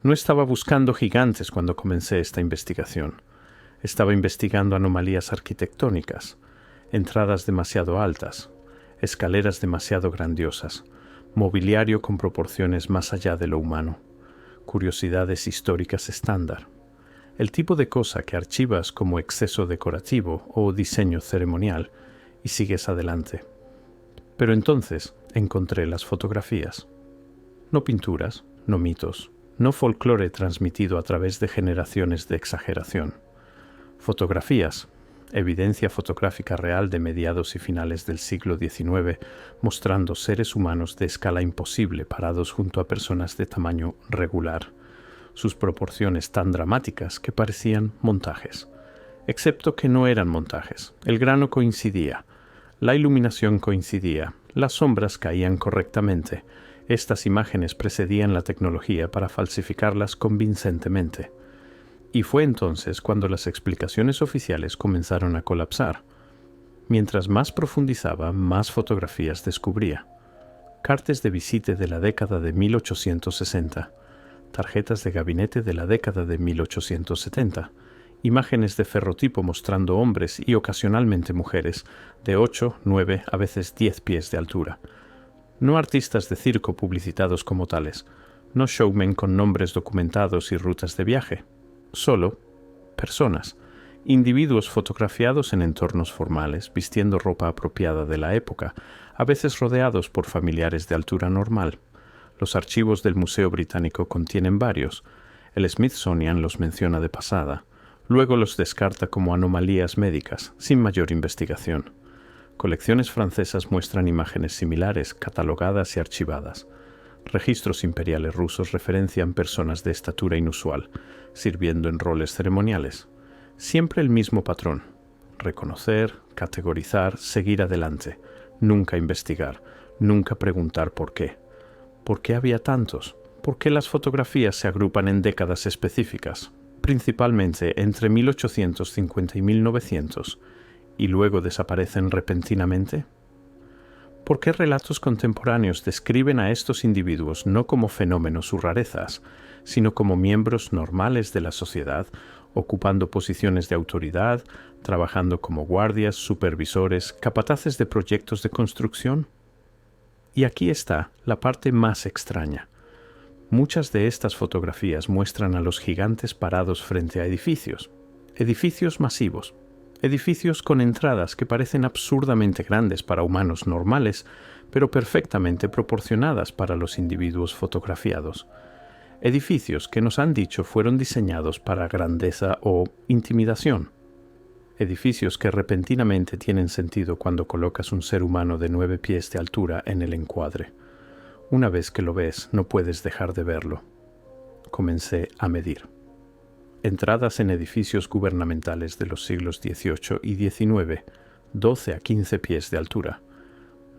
No estaba buscando gigantes cuando comencé esta investigación. Estaba investigando anomalías arquitectónicas, entradas demasiado altas, escaleras demasiado grandiosas, mobiliario con proporciones más allá de lo humano, curiosidades históricas estándar, el tipo de cosa que archivas como exceso decorativo o diseño ceremonial y sigues adelante. Pero entonces encontré las fotografías. No pinturas, no mitos, no folclore transmitido a través de generaciones de exageración. Fotografías, evidencia fotográfica real de mediados y finales del siglo XIX, mostrando seres humanos de escala imposible parados junto a personas de tamaño regular, sus proporciones tan dramáticas que parecían montajes. Excepto que no eran montajes. El grano coincidía, la iluminación coincidía, las sombras caían correctamente. Estas imágenes precedían la tecnología para falsificarlas convincentemente. Y fue entonces cuando las explicaciones oficiales comenzaron a colapsar. Mientras más profundizaba, más fotografías descubría. Cartes de visite de la década de 1860, tarjetas de gabinete de la década de 1870, imágenes de ferrotipo mostrando hombres y ocasionalmente mujeres de 8, 9, a veces 10 pies de altura. No artistas de circo publicitados como tales, no showmen con nombres documentados y rutas de viaje. Solo personas, individuos fotografiados en entornos formales, vistiendo ropa apropiada de la época, a veces rodeados por familiares de altura normal. Los archivos del Museo Británico contienen varios. El Smithsonian los menciona de pasada. Luego los descarta como anomalías médicas, sin mayor investigación. Colecciones francesas muestran imágenes similares, catalogadas y archivadas. Registros imperiales rusos referencian personas de estatura inusual, sirviendo en roles ceremoniales. Siempre el mismo patrón: reconocer, categorizar, seguir adelante, nunca investigar, nunca preguntar por qué. ¿Por qué había tantos? ¿Por qué las fotografías se agrupan en décadas específicas, principalmente entre 1850 y 1900, y luego desaparecen repentinamente? ¿Por qué relatos contemporáneos describen a estos individuos no como fenómenos o rarezas, sino como miembros normales de la sociedad, ocupando posiciones de autoridad, trabajando como guardias, supervisores, capataces de proyectos de construcción? Y aquí está la parte más extraña. Muchas de estas fotografías muestran a los gigantes parados frente a edificios masivos, edificios con entradas que parecen absurdamente grandes para humanos normales, pero perfectamente proporcionadas para los individuos fotografiados. Edificios que nos han dicho fueron diseñados para grandeza o intimidación. Edificios que repentinamente tienen sentido cuando colocas un ser humano de 9 pies de altura en el encuadre. Una vez que lo ves, no puedes dejar de verlo. Comencé a medir. Entradas en edificios gubernamentales de los siglos XVIII y XIX, 12 a 15 pies de altura.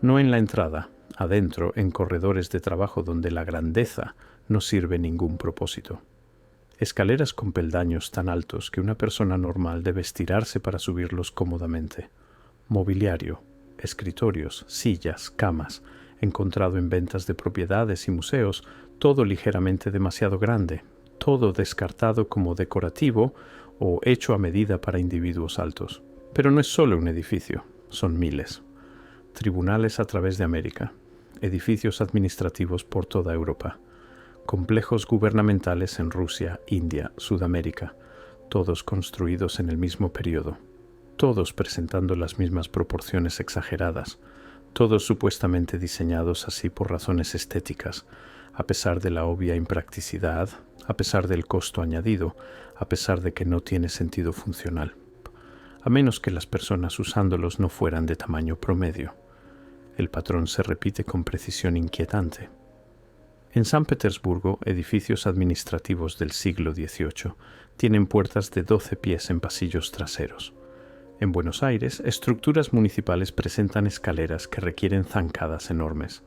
No en la entrada, adentro, en corredores de trabajo donde la grandeza no sirve ningún propósito. Escaleras con peldaños tan altos que una persona normal debe estirarse para subirlos cómodamente. Mobiliario, escritorios, sillas, camas, encontrado en ventas de propiedades y museos, todo ligeramente demasiado grande, todo descartado como decorativo o hecho a medida para individuos altos. Pero no es solo un edificio, son miles. Tribunales a través de América, edificios administrativos por toda Europa, complejos gubernamentales en Rusia, India, Sudamérica, todos construidos en el mismo periodo, todos presentando las mismas proporciones exageradas, todos supuestamente diseñados así por razones estéticas, a pesar de la obvia impracticidad, a pesar del costo añadido, a pesar de que no tiene sentido funcional, a menos que las personas usándolos no fueran de tamaño promedio. El patrón se repite con precisión inquietante. En San Petersburgo, edificios administrativos del siglo XVIII tienen puertas de 12 pies en pasillos traseros. En Buenos Aires, estructuras municipales presentan escaleras que requieren zancadas enormes.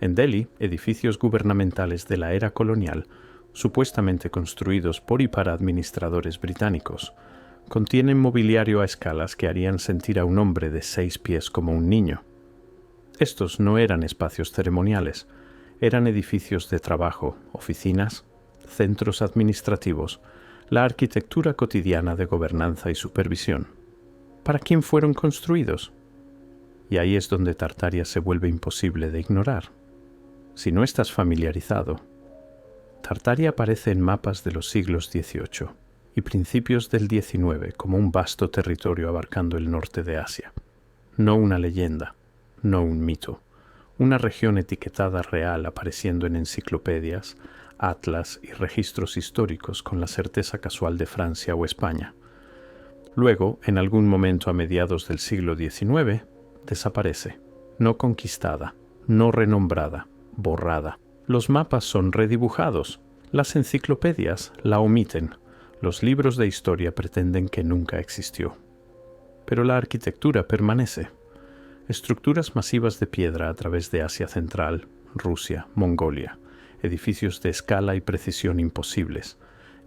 En Delhi, edificios gubernamentales de la era colonial, supuestamente construidos por y para administradores británicos, contienen mobiliario a escalas que harían sentir a un hombre de 6 pies como un niño. Estos no eran espacios ceremoniales, eran edificios de trabajo, oficinas, centros administrativos, la arquitectura cotidiana de gobernanza y supervisión. ¿Para quién fueron construidos? Y ahí es donde Tartaria se vuelve imposible de ignorar. Si no estás familiarizado, Tartaria aparece en mapas de los siglos XVIII y principios del XIX como un vasto territorio abarcando el norte de Asia. No una leyenda, no un mito, una región etiquetada real apareciendo en enciclopedias, atlas y registros históricos con la certeza casual de Francia o España. Luego, en algún momento a mediados del siglo XIX, desaparece, no conquistada, no renombrada, borrada. Los mapas son redibujados, las enciclopedias la omiten, los libros de historia pretenden que nunca existió. Pero la arquitectura permanece. Estructuras masivas de piedra a través de Asia Central, Rusia, Mongolia, edificios de escala y precisión imposibles,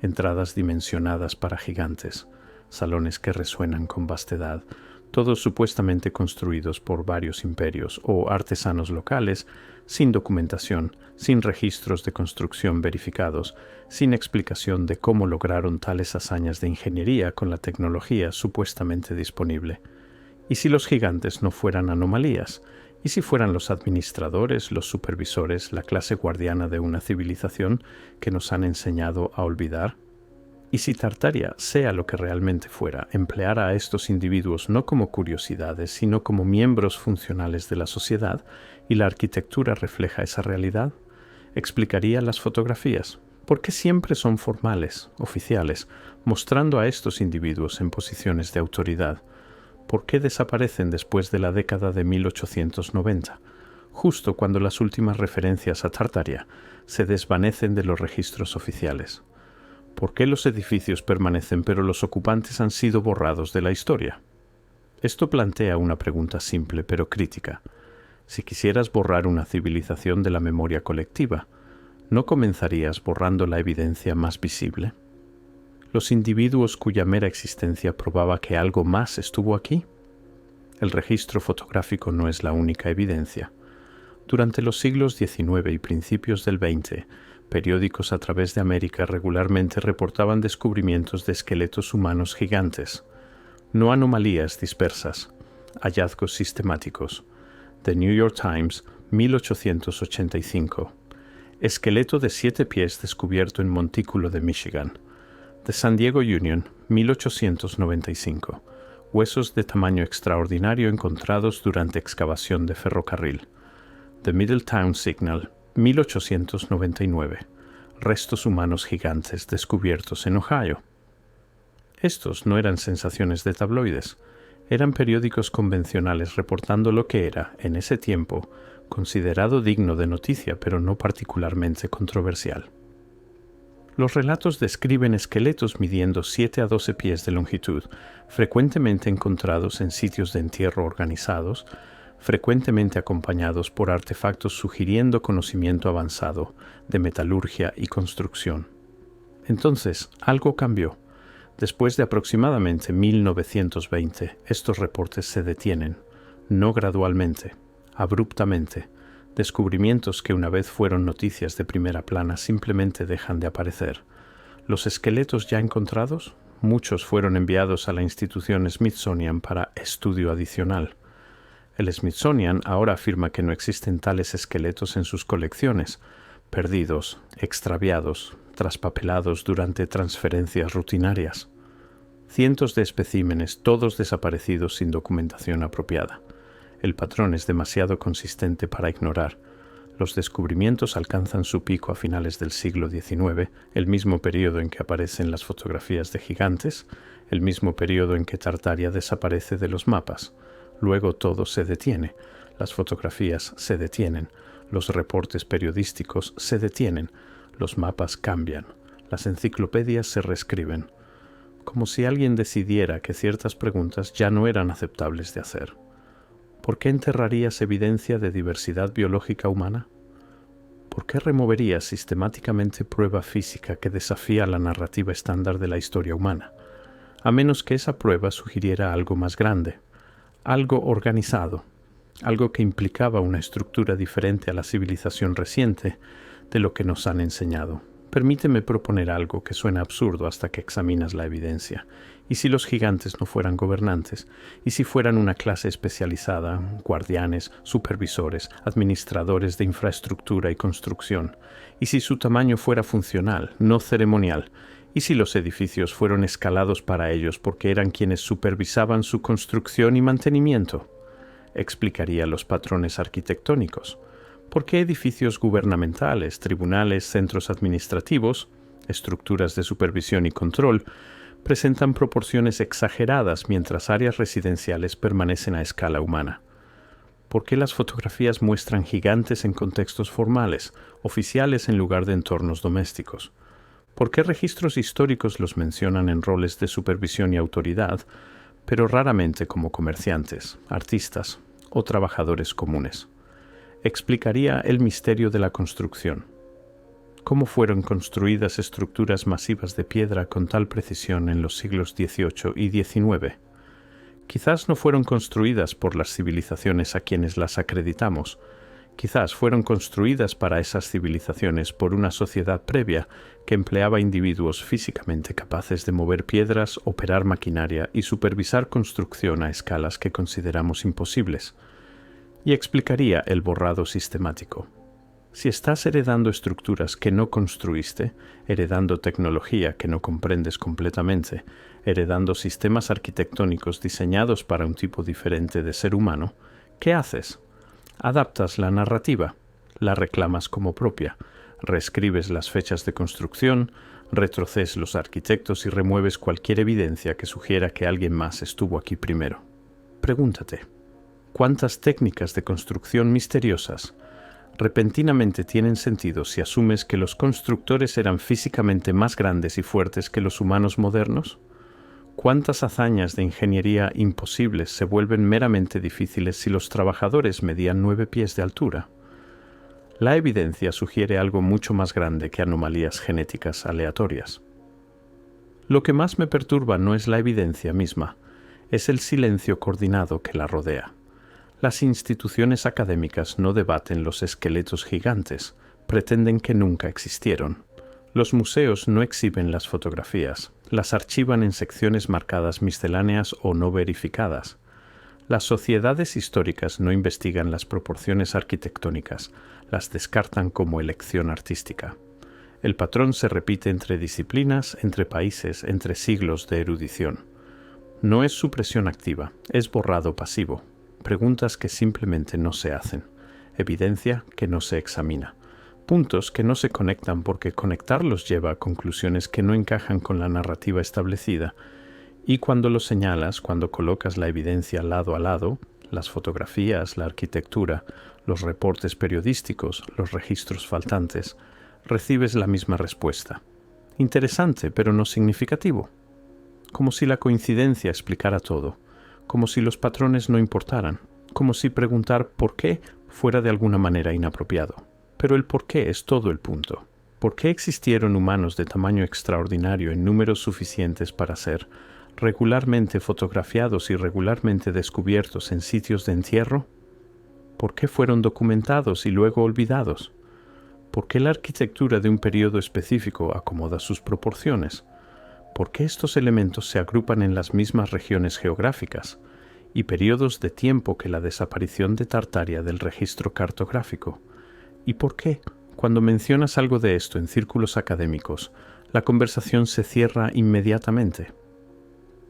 entradas dimensionadas para gigantes, salones que resuenan con vastedad, todos supuestamente construidos por varios imperios o artesanos locales, sin documentación, sin registros de construcción verificados, sin explicación de cómo lograron tales hazañas de ingeniería con la tecnología supuestamente disponible. ¿Y si los gigantes no fueran anomalías? ¿Y si fueran los administradores, los supervisores, la clase guardiana de una civilización que nos han enseñado a olvidar? Y si Tartaria, sea lo que realmente fuera, empleara a estos individuos no como curiosidades, sino como miembros funcionales de la sociedad, y la arquitectura refleja esa realidad, explicaría las fotografías. ¿Por qué siempre son formales, oficiales, mostrando a estos individuos en posiciones de autoridad? ¿Por qué desaparecen después de la década de 1890, justo cuando las últimas referencias a Tartaria se desvanecen de los registros oficiales? ¿Por qué los edificios permanecen pero los ocupantes han sido borrados de la historia? Esto plantea una pregunta simple pero crítica. Si quisieras borrar una civilización de la memoria colectiva, ¿no comenzarías borrando la evidencia más visible? ¿Los individuos cuya mera existencia probaba que algo más estuvo aquí? El registro fotográfico no es la única evidencia. Durante los siglos XIX y principios del XX, periódicos a través de América regularmente reportaban descubrimientos de esqueletos humanos gigantes, no anomalías dispersas, hallazgos sistemáticos. The New York Times, 1885. Esqueleto de 7 pies descubierto en Montículo de Michigan. The San Diego Union, 1895. Huesos de tamaño extraordinario encontrados durante excavación de ferrocarril. The Middletown Signal, 1899. Restos humanos gigantes descubiertos en Ohio. Estos no eran sensaciones de tabloides, eran periódicos convencionales reportando lo que era, en ese tiempo, considerado digno de noticia, pero no particularmente controversial. Los relatos describen esqueletos midiendo 7 a 12 pies de longitud, frecuentemente encontrados en sitios de entierro organizados, frecuentemente acompañados por artefactos sugiriendo conocimiento avanzado de metalurgia y construcción. Entonces, algo cambió. Después de aproximadamente 1920, estos reportes se detienen, no gradualmente, abruptamente. Descubrimientos que una vez fueron noticias de primera plana simplemente dejan de aparecer. Los esqueletos ya encontrados, muchos fueron enviados a la institución Smithsonian para estudio adicional. El Smithsonian ahora afirma que no existen tales esqueletos en sus colecciones, perdidos, extraviados, traspapelados durante transferencias rutinarias. Cientos de especímenes, todos desaparecidos sin documentación apropiada. El patrón es demasiado consistente para ignorar. Los descubrimientos alcanzan su pico a finales del siglo XIX, el mismo periodo en que aparecen las fotografías de gigantes, el mismo periodo en que Tartaria desaparece de los mapas. Luego todo se detiene, las fotografías se detienen, los reportes periodísticos se detienen, los mapas cambian, las enciclopedias se reescriben, como si alguien decidiera que ciertas preguntas ya no eran aceptables de hacer. ¿Por qué enterrarías evidencia de diversidad biológica humana? ¿Por qué removerías sistemáticamente prueba física que desafía la narrativa estándar de la historia humana? A menos que esa prueba sugiriera algo más grande, algo organizado, algo que implicaba una estructura diferente a la civilización reciente de lo que nos han enseñado, Permíteme proponer algo que suena absurdo hasta que examinas la evidencia. ¿Y si los gigantes no fueran gobernantes? ¿Y si fueran una clase especializada, guardianes, supervisores, administradores de infraestructura y construcción? ¿Y si su tamaño fuera funcional, no ceremonial? ¿Y si los edificios fueron escalados para ellos porque eran quienes supervisaban su construcción y mantenimiento? Explicaría los patrones arquitectónicos. ¿Por qué edificios gubernamentales, tribunales, centros administrativos, estructuras de supervisión y control, presentan proporciones exageradas mientras áreas residenciales permanecen a escala humana? ¿Por qué las fotografías muestran gigantes en contextos formales, oficiales en lugar de entornos domésticos? ¿Por qué registros históricos los mencionan en roles de supervisión y autoridad, pero raramente como comerciantes, artistas o trabajadores comunes? Explicaría el misterio de la construcción. ¿Cómo fueron construidas estructuras masivas de piedra con tal precisión en los siglos XVIII y XIX? Quizás no fueron construidas por las civilizaciones a quienes las acreditamos. Quizás fueron construidas para esas civilizaciones por una sociedad previa que empleaba individuos físicamente capaces de mover piedras, operar maquinaria y supervisar construcción a escalas que consideramos imposibles. Y explicaría el borrado sistemático. Si estás heredando estructuras que no construiste, heredando tecnología que no comprendes completamente, heredando sistemas arquitectónicos diseñados para un tipo diferente de ser humano, ¿qué haces? Adaptas la narrativa, la reclamas como propia, reescribes las fechas de construcción, retrocedes los arquitectos y remueves cualquier evidencia que sugiera que alguien más estuvo aquí primero. Pregúntate, ¿cuántas técnicas de construcción misteriosas repentinamente tienen sentido si asumes que los constructores eran físicamente más grandes y fuertes que los humanos modernos? ¿Cuántas hazañas de ingeniería imposibles se vuelven meramente difíciles si los trabajadores medían 9 pies de altura? La evidencia sugiere algo mucho más grande que anomalías genéticas aleatorias. Lo que más me perturba no es la evidencia misma, es el silencio coordinado que la rodea. Las instituciones académicas no debaten los esqueletos gigantes, pretenden que nunca existieron. Los museos no exhiben las fotografías, las archivan en secciones marcadas misceláneas o no verificadas. Las sociedades históricas no investigan las proporciones arquitectónicas, las descartan como elección artística. El patrón se repite entre disciplinas, entre países, entre siglos de erudición. No es supresión activa, es borrado pasivo. Preguntas que simplemente no se hacen, evidencia que no se examina, puntos que no se conectan porque conectarlos lleva a conclusiones que no encajan con la narrativa establecida, y cuando los señalas, cuando colocas la evidencia lado a lado, las fotografías, la arquitectura, los reportes periodísticos, los registros faltantes, recibes la misma respuesta. Interesante, pero no significativo. Como si la coincidencia explicara todo. Como si los patrones no importaran, como si preguntar por qué fuera de alguna manera inapropiado. Pero el por qué es todo el punto. ¿Por qué existieron humanos de tamaño extraordinario en números suficientes para ser regularmente fotografiados y regularmente descubiertos en sitios de entierro? ¿Por qué fueron documentados y luego olvidados? ¿Por qué la arquitectura de un periodo específico acomoda sus proporciones? ¿Por qué estos elementos se agrupan en las mismas regiones geográficas y periodos de tiempo que la desaparición de Tartaria del registro cartográfico? ¿Y por qué, cuando mencionas algo de esto en círculos académicos, la conversación se cierra inmediatamente?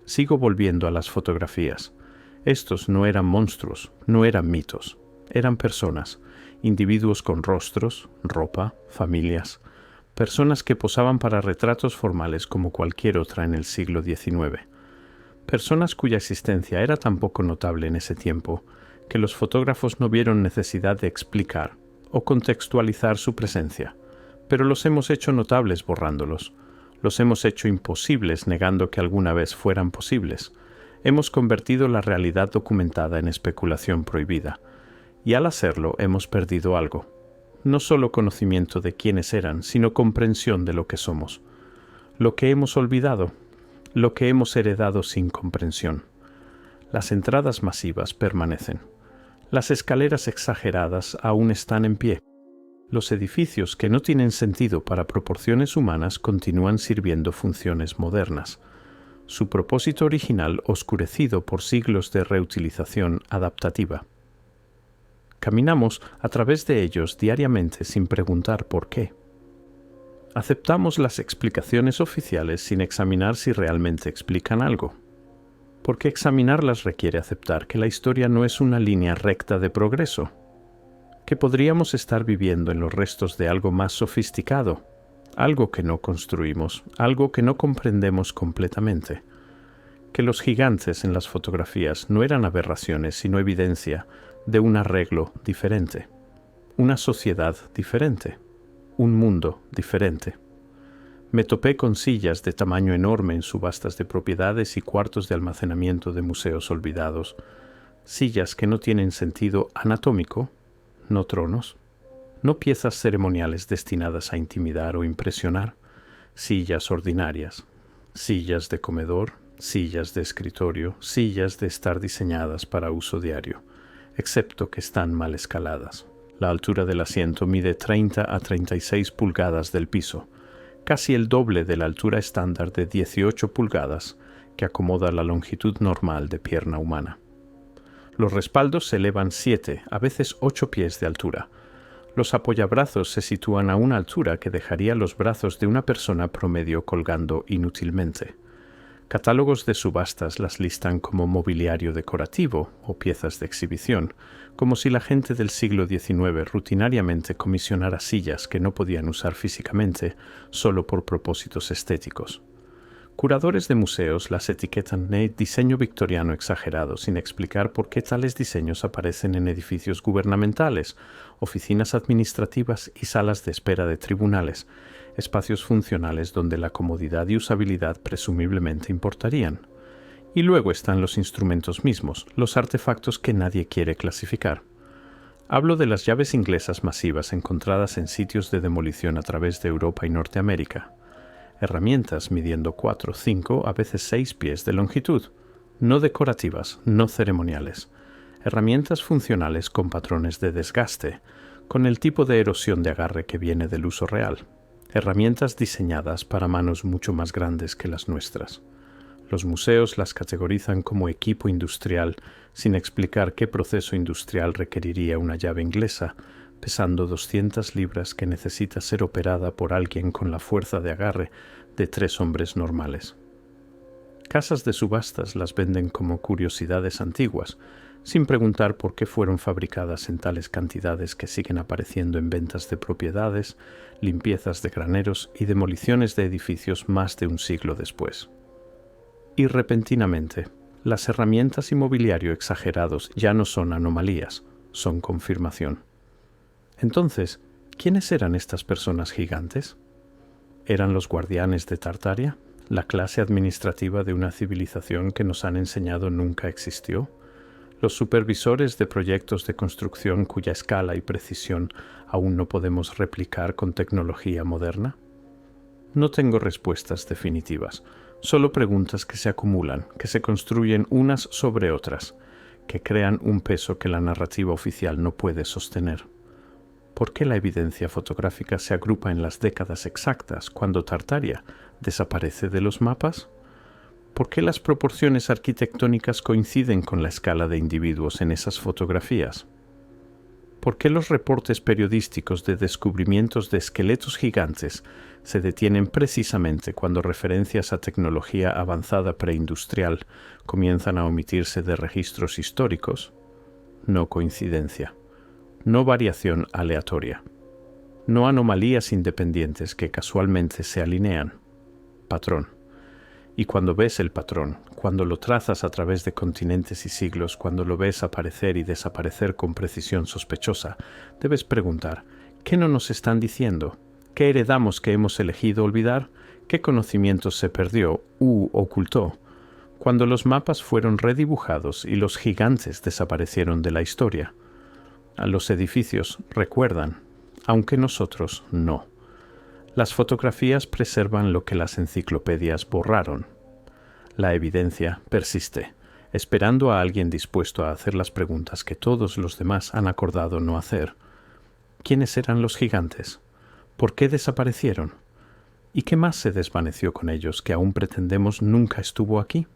Sigo volviendo a las fotografías. Estos no eran monstruos, no eran mitos, eran personas, individuos con rostros, ropa, familias, personas que posaban para retratos formales como cualquier otra en el siglo XIX. Personas cuya existencia era tan poco notable en ese tiempo que los fotógrafos no vieron necesidad de explicar o contextualizar su presencia, pero los hemos hecho notables borrándolos. Los hemos hecho imposibles negando que alguna vez fueran posibles. Hemos convertido la realidad documentada en especulación prohibida, y al hacerlo hemos perdido algo. No solo conocimiento de quiénes eran, sino comprensión de lo que somos. Lo que hemos olvidado, lo que hemos heredado sin comprensión. Las entradas masivas permanecen. Las escaleras exageradas aún están en pie. Los edificios que no tienen sentido para proporciones humanas continúan sirviendo funciones modernas, su propósito original oscurecido por siglos de reutilización adaptativa. Caminamos a través de ellos diariamente sin preguntar por qué. Aceptamos las explicaciones oficiales sin examinar si realmente explican algo, porque examinarlas requiere aceptar que la historia no es una línea recta de progreso, que podríamos estar viviendo en los restos de algo más sofisticado, algo que no construimos, algo que no comprendemos completamente, que los gigantes en las fotografías no eran aberraciones sino evidencia de un arreglo diferente, una sociedad diferente, un mundo diferente. Me topé con sillas de tamaño enorme en subastas de propiedades y cuartos de almacenamiento de museos olvidados, sillas que no tienen sentido anatómico, no tronos, no piezas ceremoniales destinadas a intimidar o impresionar, sillas ordinarias, sillas de comedor, sillas de escritorio, sillas de estar diseñadas para uso diario, excepto que están mal escaladas. La altura del asiento mide 30 a 36 pulgadas del piso, casi el doble de la altura estándar de 18 pulgadas que acomoda la longitud normal de pierna humana. Los respaldos se elevan 7, a veces 8 pies de altura. Los apoyabrazos se sitúan a una altura que dejaría los brazos de una persona promedio colgando inútilmente. Catálogos de subastas las listan como mobiliario decorativo o piezas de exhibición, como si la gente del siglo XIX rutinariamente comisionara sillas que no podían usar físicamente solo por propósitos estéticos. Curadores de museos las etiquetan de diseño victoriano exagerado sin explicar por qué tales diseños aparecen en edificios gubernamentales, oficinas administrativas y salas de espera de tribunales, espacios funcionales donde la comodidad y usabilidad presumiblemente importarían. Y luego están los instrumentos mismos, los artefactos que nadie quiere clasificar. Hablo de las llaves inglesas masivas encontradas en sitios de demolición a través de Europa y Norteamérica. Herramientas midiendo 4, 5, a veces 6 pies de longitud, no decorativas, no ceremoniales. Herramientas funcionales con patrones de desgaste, con el tipo de erosión de agarre que viene del uso real. Herramientas diseñadas para manos mucho más grandes que las nuestras. Los museos las categorizan como equipo industrial sin explicar qué proceso industrial requeriría una llave inglesa, pesando 200 libras que necesita ser operada por alguien con la fuerza de agarre de 3 hombres normales. Casas de subastas las venden como curiosidades antiguas, sin preguntar por qué fueron fabricadas en tales cantidades que siguen apareciendo en ventas de propiedades, limpiezas de graneros y demoliciones de edificios más de un siglo después. Y repentinamente, las herramientas y mobiliario exagerados ya no son anomalías, son confirmación. Entonces, ¿quiénes eran estas personas gigantes? ¿Eran los guardianes de Tartaria, la clase administrativa de una civilización que nos han enseñado nunca existió? ¿Los supervisores de proyectos de construcción cuya escala y precisión aún no podemos replicar con tecnología moderna? No tengo respuestas definitivas, solo preguntas que se acumulan, que se construyen unas sobre otras, que crean un peso que la narrativa oficial no puede sostener. ¿Por qué la evidencia fotográfica se agrupa en las décadas exactas cuando Tartaria desaparece de los mapas? ¿Por qué las proporciones arquitectónicas coinciden con la escala de individuos en esas fotografías? ¿Por qué los reportes periodísticos de descubrimientos de esqueletos gigantes se detienen precisamente cuando referencias a tecnología avanzada preindustrial comienzan a omitirse de registros históricos? No coincidencia. No variación aleatoria. No anomalías independientes que casualmente se alinean. Patrón. Y cuando ves el patrón, cuando lo trazas a través de continentes y siglos, cuando lo ves aparecer y desaparecer con precisión sospechosa, debes preguntar, ¿qué no nos están diciendo? ¿Qué heredamos que hemos elegido olvidar? ¿Qué conocimiento se perdió u ocultó? Cuando los mapas fueron redibujados y los gigantes desaparecieron de la historia. A los edificios recuerdan, aunque nosotros no. Las fotografías preservan lo que las enciclopedias borraron. La evidencia persiste, esperando a alguien dispuesto a hacer las preguntas que todos los demás han acordado no hacer. ¿Quiénes eran los gigantes? ¿Por qué desaparecieron? ¿Y qué más se desvaneció con ellos que aún pretendemos nunca estuvo aquí?